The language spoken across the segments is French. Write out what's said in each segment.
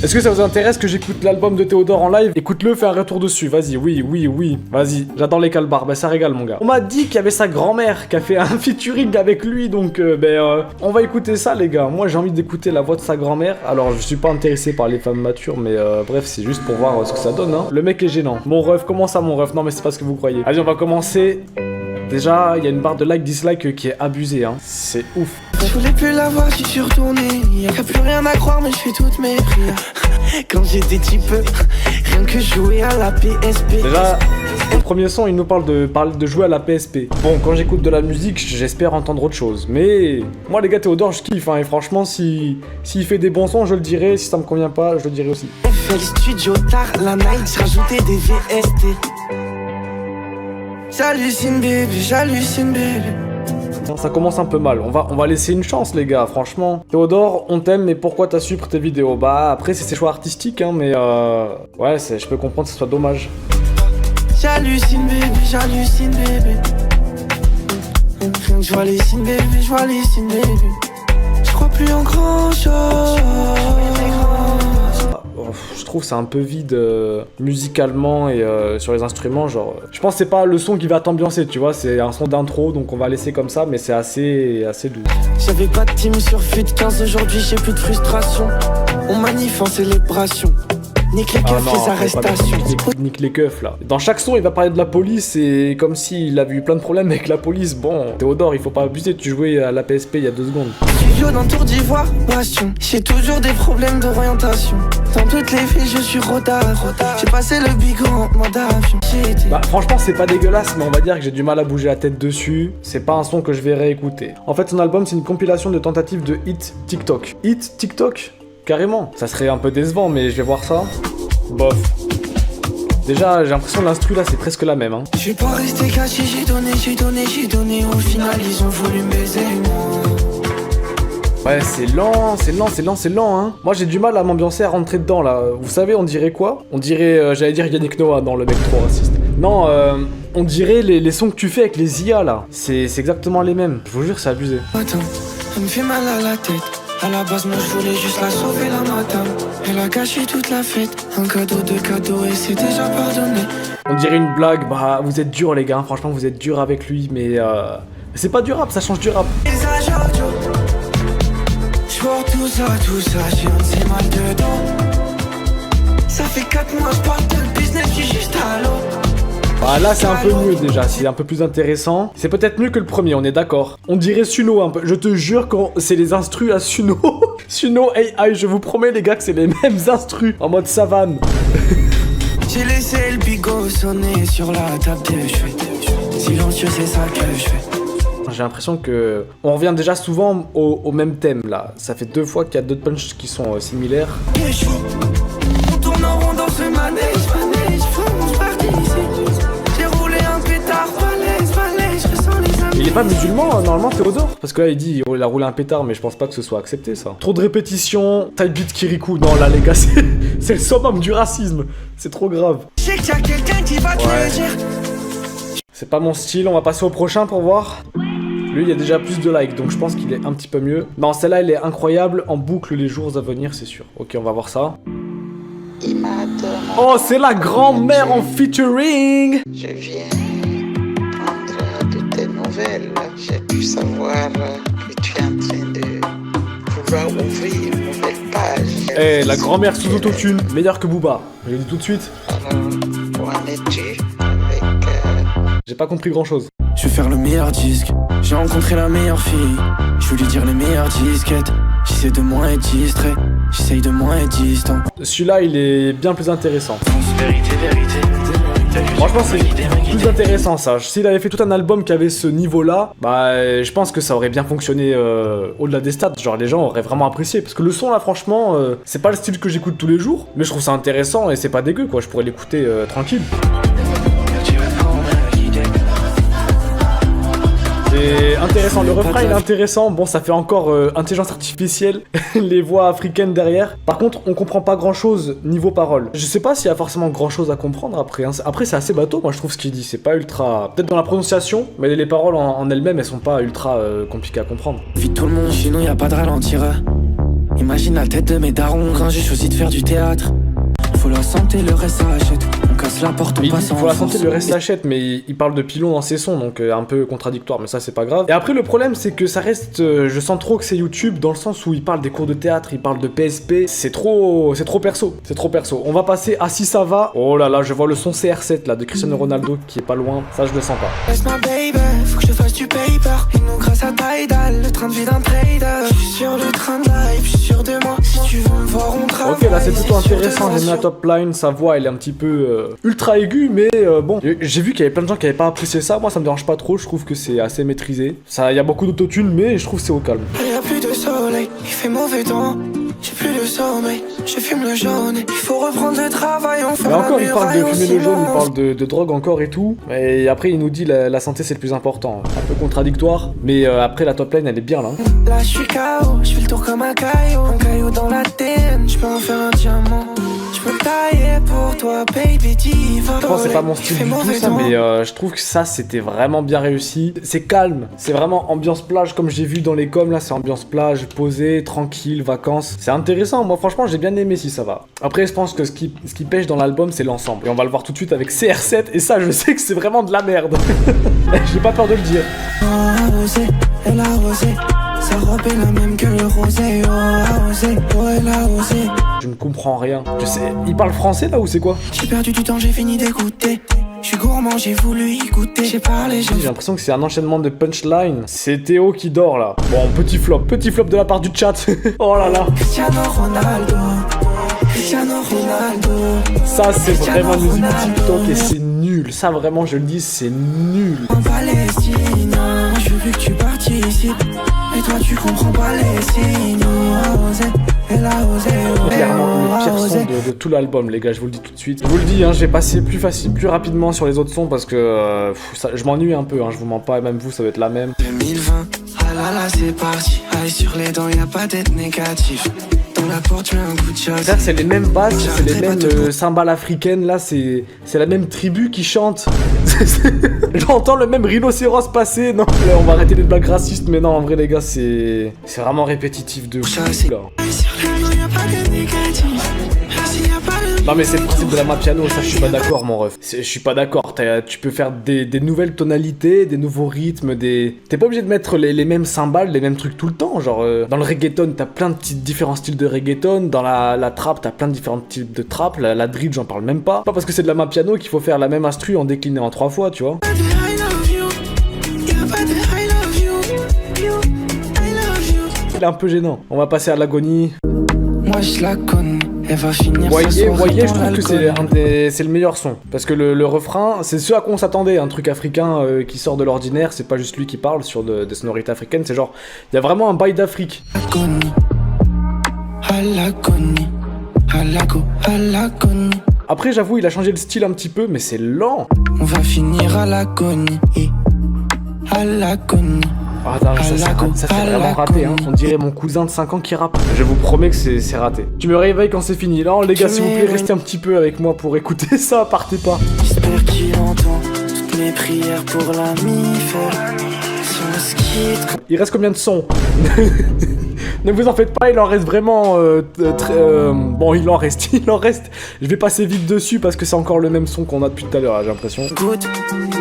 Est-ce que ça vous intéresse que j'écoute l'album de Théodore en live? Écoute-le, fais un retour dessus, vas-y, oui, vas-y, j'adore les calbars, bah ça régale mon gars. On m'a dit qu'il y avait sa grand-mère qui a fait un featuring avec lui, donc on va écouter ça les gars. Moi j'ai envie d'écouter la voix de sa grand-mère, alors je suis pas intéressé par les femmes matures, mais bref, c'est juste pour voir ce que ça donne, hein. Le mec est gênant. Mon ref, comment ça mon ref? Non mais c'est pas ce que vous croyez. Allez, on va commencer. Déjà, il y a une barre de like-dislike qui est abusée, hein. C'est ouf. Je voulais plus la voir, j'y suis retourné. Y'a plus rien à croire, mais je fais toutes mes prières. Quand j'étais petit peu, rien que jouer à la PSP. Déjà, le premier son, il nous parle de jouer à la PSP. Bon, quand j'écoute de la musique, j'espère entendre autre chose. Mais moi, les gars, Théodore, je kiffe, hein. Et franchement, s'il fait des bons sons, je le dirai. Si ça me convient pas, je le dirai aussi. FL Studio, tard, la night, j'rajoutais des VST. J'hallucine bébé. Ça commence un peu mal, on va laisser une chance les gars, franchement. Théodore, on t'aime, mais pourquoi t'as supprimé tes vidéos? Bah après c'est ses choix artistiques, hein, mais ouais, je peux comprendre que ce soit dommage. J'hallucine bébé. Je vois les signes bébé, je crois plus en grand chose. Je trouve c'est un peu vide musicalement et sur les instruments, genre je pense que c'est pas le son qui va t'ambiancer, tu vois, c'est un son d'intro donc on va laisser comme ça, mais c'est assez doux. J'avais pas de team sur FUT 15, aujourd'hui j'ai plus de frustration. On manif en célébration. Nique les keufs, les arrestations. Nique les keufs là. Dans chaque son il va parler de la police et comme s'il avait eu plein de problèmes avec la police. Bon, Théodore, il faut pas abuser, tu jouais à la PSP il y a 2 secondes. Studio dans Tour d'Ivoire, passion. J'ai toujours des problèmes d'orientation. Dans toutes les villes je suis rodard. J'ai passé le bigot en mode avion. Bah franchement c'est pas dégueulasse, mais on va dire que j'ai du mal à bouger la tête dessus. C'est pas un son que je vais réécouter. En fait son album c'est une compilation de tentatives de hit TikTok. Hit TikTok? Carrément. Ça serait un peu décevant, mais je vais voir ça. Bof. Déjà, j'ai l'impression que l'instru là, c'est presque la même, hein. Je suis pas resté caché, j'ai donné. Au final, ils ont voulu me baiser, moi. Ouais, c'est lent, hein. Moi, j'ai du mal à m'ambiancer, à rentrer dedans, là. Vous savez, on dirait quoi? On dirait, j'allais dire Yannick Noah dans Le Mec Trop Raciste. Non, on dirait les sons que tu fais avec les IA, là. C'est exactement les mêmes. Je vous jure, c'est abusé. Attends, elle me fait mal à la tête. À la base, moi je voulais juste la sauver la madame. Elle a gâché toute la fête. Un cadeau de cadeau et c'est déjà pardonné. On dirait une blague, bah vous êtes durs les gars, franchement vous êtes durs avec lui, mais c'est pas du rap, ça change du rap. Je vois tout ça, j'ai un petit mal dedans. Ça fait 4 mois, je parle de business, je suis juste à l'eau. Bah là c'est un peu mieux déjà, c'est un peu plus intéressant. C'est peut-être mieux que le premier, on est d'accord. On dirait Suno un peu, je te jure que c'est les instrus à Suno. Suno AI, je vous promets les gars que c'est les mêmes instrus, en mode savane. J'ai laissé le bigot sonner sur la table de chevet. Silencieux c'est ça que je fais. J'ai l'impression que on revient déjà souvent au même thème là. Ça fait 2 fois qu'il y a 2 punchs qui sont similaires. On tourne en rond dans ce manège, France parti ici. J'ai roulé un pétard, balèze, je ressens les amis. Il est pas musulman normalement Théodore? Parce que là il dit il a roulé un pétard, mais je pense pas que ce soit accepté ça. Trop de répétitions, type beat Kirikou. Non là les gars, c'est le summum du racisme. C'est trop grave. Je sais qu'il y a quelqu'un qui va te le dire. C'est pas mon style, on va passer au prochain pour voir. Lui il y a déjà plus de likes donc je pense qu'il est un petit peu mieux. Non celle-là elle est incroyable, en boucle les jours à venir c'est sûr. Ok on va voir ça. Oh c'est la grand-mère en featuring. Je viens prendre de tes nouvelles. J'ai pu savoir que tu es en train de pouvoir ouvrir une nouvelle page. Eh la grand-mère sous autotune, meilleure que Booba. Je le dis tout de suite. Alors, où en es-tu avec... J'ai pas compris grand chose. Je veux faire le meilleur disque. J'ai rencontré la meilleure fille. Je veux lui dire les meilleures disquettes. J'essaie de moins être distrait. J'essaye de moins être distant. Celui-là il est bien plus intéressant. Vérité. Franchement c'est plus intéressant ça. S'il avait fait tout un album qui avait ce niveau là, bah je pense que ça aurait bien fonctionné au-delà des stats. Genre les gens auraient vraiment apprécié. Parce que le son là franchement c'est pas le style que j'écoute tous les jours. Mais je trouve ça intéressant et c'est pas dégueu quoi. Je pourrais l'écouter tranquille. C'est intéressant, le refrain il est intéressant. Bon ça fait encore intelligence artificielle, les voix africaines derrière. Par contre on comprend pas grand chose niveau parole. Je sais pas s'il y a forcément grand chose à comprendre après hein. Après c'est assez bateau moi je trouve ce qu'il dit. C'est pas ultra... Peut-être dans la prononciation, mais les paroles en elles-mêmes elles sont pas ultra compliquées à comprendre. Vite tout le monde, sinon y a pas de ralentir. Imagine la tête de mes darons quand j'ai choisi de faire du théâtre. Faut la santé, le reste ça achète. On casse la porte, on Il passe en faut la force. santé, le reste s'achète, mais il parle de pilon dans ses sons, donc un peu contradictoire, mais ça c'est pas grave. Et après le problème c'est que ça reste, je sens trop que c'est YouTube, dans le sens où il parle des cours de théâtre, il parle de PSP, c'est trop perso, c'est trop perso. On va passer à Si ça va. Oh là là, je vois le son CR7 là, de Cristiano Ronaldo qui est pas loin, ça je le sens pas. Laisse ma baby, faut que je te fasse du paper. Et nous grâce à Tidal, le train de vie d'un trader. Je suis sur le train de life, je suis sûr de moi. Si tu veux me voir, on travaille. Ok, là c'est plutôt sûr de intéressant, moi, j'aime la top line, sa voix elle est un petit peu ultra aiguë, mais bon, j'ai vu qu'il y avait plein de gens qui avaient pas apprécié ça, moi ça me dérange pas trop, je trouve que c'est assez maîtrisé. Ça, il y a beaucoup d'autotune, mais je trouve que c'est au calme. Il y a plus de soleil, il fait mauvais temps. J'ai plus de sommeil, je fume le jaune. Il faut reprendre le travail, on fait Mais la encore, il parle de muraille fumer le jaune, il au parle de drogue encore et tout. Et après, il nous dit la santé c'est le plus important. Un peu contradictoire, mais après la top line elle est bien là. Là, je suis KO, je fais le tour comme un caillou dans la TN. Je peux en faire un diamant. Je peux tailler pour toi, baby diva. Je pense que c'est pas mon style du tout ça, mais je trouve que ça c'était vraiment bien réussi. C'est calme, c'est vraiment ambiance plage comme j'ai vu dans les coms là, c'est ambiance plage, posée, tranquille, vacances. C'est intéressant, moi franchement j'ai bien aimé Si ça va. Après je pense que ce qui pêche dans l'album c'est l'ensemble. Et on va le voir tout de suite avec CR7 et ça je sais que c'est vraiment de la merde. J'ai pas peur de le dire. Arrosé, elle a arrosé. Sa robe est la même que le rosé. Oh, arrosé, oh, elle a osé. Je ne comprends rien. Je sais, il parle français là ou c'est quoi? J'ai perdu du temps, j'ai fini d'écouter. Je suis gourmand, j'ai voulu y goûter. J'ai parlé, J'ai l'impression que c'est un enchaînement de punchline. C'est Théo qui dort là. Bon, petit flop de la part du chat. Oh là là. Cristiano Ronaldo. Cristiano Ronaldo. Ça c'est vraiment une musique TikTok et c'est nul. Ça vraiment je le dis, c'est nul. En Palestine, je veux que tu participes. Et toi tu comprends pas les signes. Elle a osé, Clairement le pire son de tout l'album les gars, je vous le dis tout de suite. Je vous le dis, hein, je vais passer plus rapidement sur les autres sons parce que je m'ennuie un peu, hein, je vous mens pas, et même vous ça va être la même. 2020, ah là là c'est parti. Aïe sur les dents, y'a pas d'être négatif. Dans la porte, tu mets un coup de chasse. C'est les mêmes basses, c'est les mêmes cymbales africaines, là c'est la même tribu qui chante. J'entends le même rhinocéros passer, non. Là, on va arrêter les blagues racistes, mais non en vrai les gars c'est vraiment répétitif de fou là. Non mais c'est le principe de la Mapiano, ça je suis pas d'accord mon ref. Je suis pas d'accord, tu peux faire des nouvelles tonalités, des nouveaux rythmes, T'es pas obligé de mettre les mêmes cymbales, les mêmes trucs tout le temps, genre dans le reggaeton t'as plein de différents styles de reggaeton, dans la trap t'as plein de différents types de trap, la drill j'en parle même pas. Pas parce que c'est de la Mapiano qu'il faut faire la même instru en décliné en 3 fois, tu vois. Il est un peu gênant. On va passer à l'agonie. Moi je la connais, elle va finir Voyez, sa soirée je dans trouve que c'est le meilleur son. Parce que le refrain, c'est ce à quoi on s'attendait, un truc africain qui sort de l'ordinaire, c'est pas juste lui qui parle sur des sonorités africaines, c'est genre, il y a vraiment un bail d'Afrique. Après j'avoue, il a changé le style un petit peu, mais c'est lent. On va finir à l'agonie, à l'agonie. Ah, attends, ça c'est vraiment raté, hein. On dirait mon cousin de 5 ans qui rappe. Je vous promets que c'est raté. Tu me réveilles quand c'est fini. Non, les gars, s'il vous plaît, restez un petit peu avec moi pour écouter ça, partez pas. J'espère qu'il entend toutes mes prières pour la mi-faire. Si on se quitte. Il reste combien de sons? Ne vous en faites pas, il en reste vraiment bon, il en reste. Je vais passer vite dessus parce que c'est encore le même son qu'on a depuis tout à l'heure, j'ai l'impression. Écoute,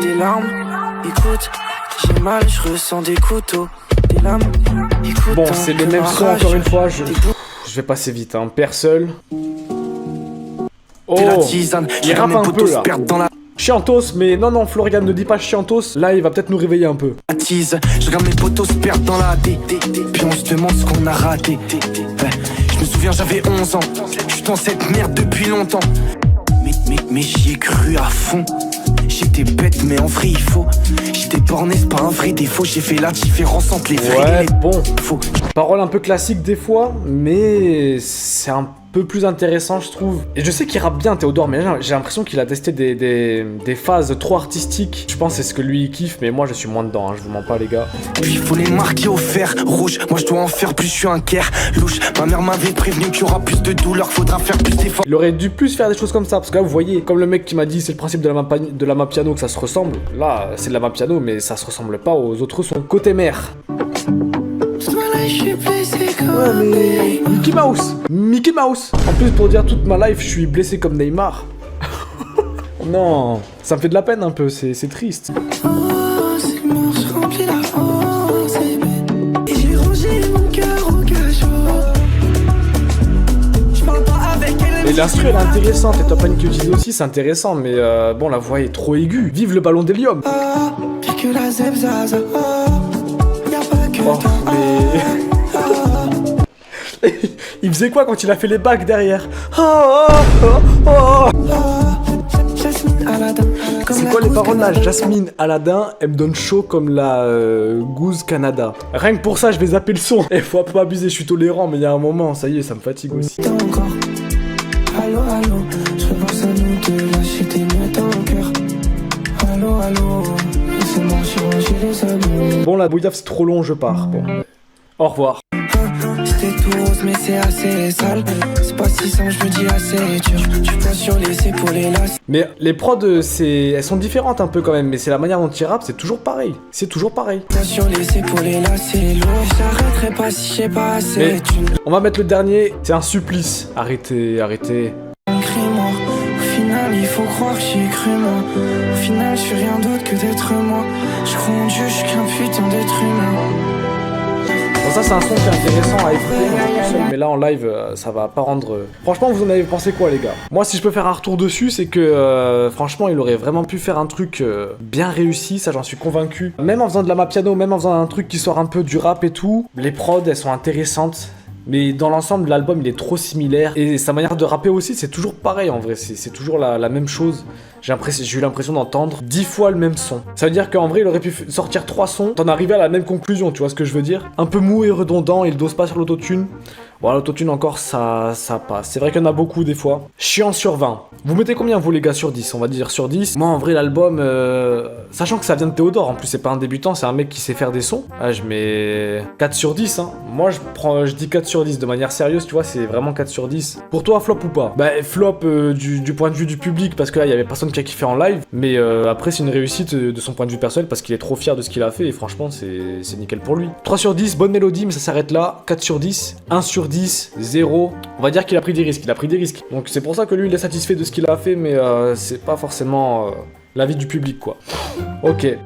tes larmes, écoute. J'ai mal, je ressens des couteaux, des lames. Écoute, bon, c'est les mêmes sons encore une fois. Je vais passer vite, hein. Père seul. Oh, il rappe un peu là. Chiantos, mais non, Florian, ne dis pas Chiantos. Là, il va peut-être nous réveiller un peu. Je regarde mes potos se perdre dans la D. Puis on se demande ce qu'on a raté. Je me souviens, j'avais 11 ans. Je suis dans cette merde depuis longtemps. Mais j'y ai cru à fond. J'étais bête mais en vrai il faut. J'étais borné, c'est pas un vrai défaut. J'ai fait la différence entre les vrais et les faux. Parole un peu classique des fois, mais c'est un peu plus intéressant je trouve. Et je sais qu'il rappe bien Théodore, mais j'ai l'impression qu'il a testé des phases trop artistiques. Je pense que c'est ce que lui il kiffe, mais moi je suis moins dedans, hein, je vous mens pas les gars. Puis il faut les marquer au fer rouge. Moi je dois en faire plus, je suis un guerre louche. Ma mère m'avait prévenu qu'il y aura plus de douleur, faudra faire plus d'efforts. Il aurait dû plus faire des choses comme ça, parce que là vous voyez, comme le mec qui m'a dit c'est le principe de la Mapiano que ça se ressemble. Là c'est de la Mapiano mais ça se ressemble pas aux autres sons. Côté mère. Je suis blessé comme Ouais, mais... Mickey Mouse. Mickey Mouse. En plus, pour dire toute ma life, je suis blessé comme Neymar. Non, ça me fait de la peine un peu, c'est triste. Et l'instru elle est intéressante, et Top Line que disait aussi c'est intéressant, mais bon la voix est trop aiguë. Vive le ballon d'hélium. Oh, mais... il faisait quoi quand il a fait les bacs derrière? C'est quoi les paroles là? Jasmine Aladdin, elle me donne chaud comme la Goose Canada. Rien que pour ça, je vais zapper le son. Et faut pas abuser, je suis tolérant, mais il y a un moment, ça y est, ça me fatigue aussi. Allô, allô, je repense à nous deux, lâcher tes mots dans le cœur. Allô, allô, laissez-moi changer les amis. Bon, la bouillave, c'est trop long, je pars. Bon. Au revoir. C'était tout rose, mais c'est assez sale. C'est pas si simple, je me dis assez dur. Tu passes sur les épaules et là. Mais les prods, elles sont différentes un peu quand même, mais c'est la manière dont ils rappent, c'est toujours pareil. C'est toujours pareil. Sur les épaules et là, c'est lourd. J'arrêterai pas si j'ai pas assez. On va mettre le dernier, c'est un supplice. Arrêtez, arrêtez. Crie-moi. Au final, il faut croire que j'y ai cru, moi. Au final, je suis rien d'autre que d'être moi. Je crois en Dieu, je suis qu'un putain d'être humain. Bon, ça c'est un son qui est intéressant à écouter tout seul, mais là en live ça va pas rendre... Franchement vous en avez pensé quoi les gars? Moi si je peux faire un retour dessus c'est que franchement il aurait vraiment pu faire un truc bien réussi, ça j'en suis convaincu. Même en faisant de la map piano, même en faisant un truc qui sort un peu du rap et tout, les prods elles sont intéressantes. Mais dans l'ensemble, l'album il est trop similaire. Et sa manière de rapper aussi, c'est toujours pareil en vrai. C'est toujours la même chose. J'ai eu l'impression d'entendre 10 fois le même son. Ça veut dire qu'en vrai, il aurait pu sortir 3 sons, t'en arriver à la même conclusion, tu vois ce que je veux dire? Un peu mou et redondant, il dose pas sur l'autotune. Bon, l'autotune encore, ça passe. C'est vrai qu'il y en a beaucoup des fois. Chiant sur 20. Vous mettez combien vous les gars sur 10? On va dire sur 10. Moi en vrai, l'album, sachant que ça vient de Théodore, en plus c'est pas un débutant, c'est un mec qui sait faire des sons. Ah, je mets 4 sur 10, hein. Moi je dis 4 sur 10 de manière sérieuse, tu vois, c'est vraiment 4 sur 10. Pour toi, flop ou pas? Bah, flop du point de vue du public, parce que là, il y avait personne qui a kiffé en live. Mais après, c'est une réussite de son point de vue personnel, parce qu'il est trop fier de ce qu'il a fait, et franchement, c'est nickel pour lui. 3 sur 10, bonne mélodie, mais ça s'arrête là. 4 sur 10, 1 sur 10, 0. On va dire qu'il a pris des risques, Donc c'est pour ça que lui, il est satisfait de ce qu'il a fait, mais c'est pas forcément l'avis du public, quoi. Ok.